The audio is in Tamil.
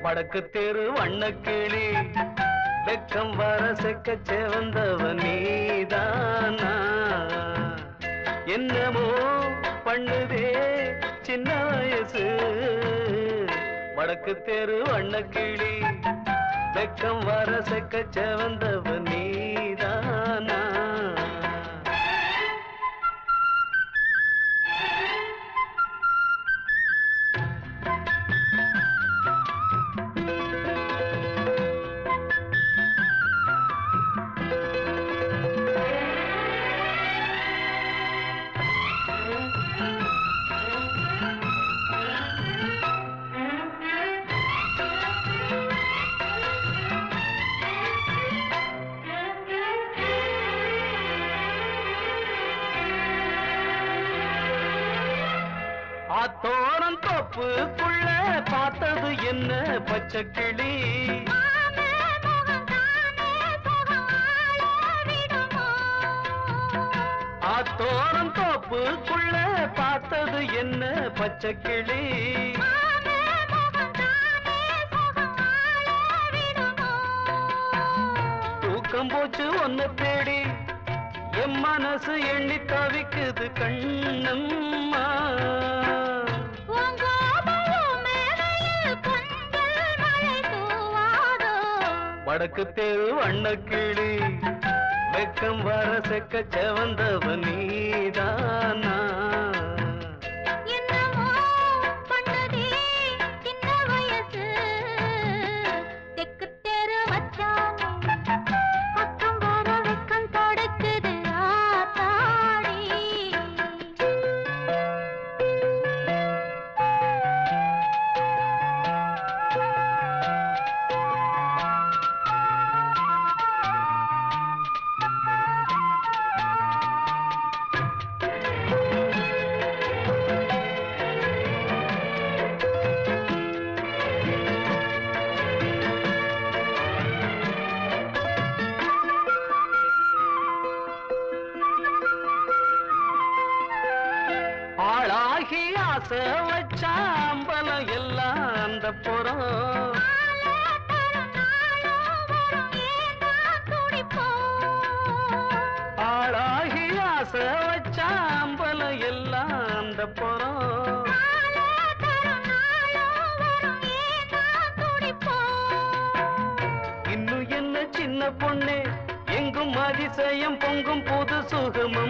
வடக்கு தெரு வண்ணக்கிளி வெக்கம் வர செக்க செவந்தவன் நீதானா என்னமோ பண்ணுதே சின்ன வயசு வடக்கு தெரு வண்ணக்கிளி வெக்கம் வர செக்க செவந்தவன் நீதானா ஆத்தோரம் தோப்புக்குள்ள பார்த்தது என்ன பச்சைக்கிளி ஆத்தோரம் தோப்புக்குள்ள பார்த்தது என்ன பச்சைக்கிளி தூக்கம் போச்சு ஒன்ன தேடி என் மனசு எண்ணி தவிக்குது கண்ணம்மா வடக்கு தெரு வண்ணக்கிளி வெக்கம் வர செக்க செவந்தவன் நீதானா ஆளாகி ஆசை வச்சாம்பலம் எல்லாம் அந்த புறம் ஆளாகி ஆசை வச்சாம்பலம் எல்லாம் அந்த புறம் இன்னும் என்ன சின்ன பொண்ணே எங்கும் அதிசயம் பொங்கும் புது சுகமும்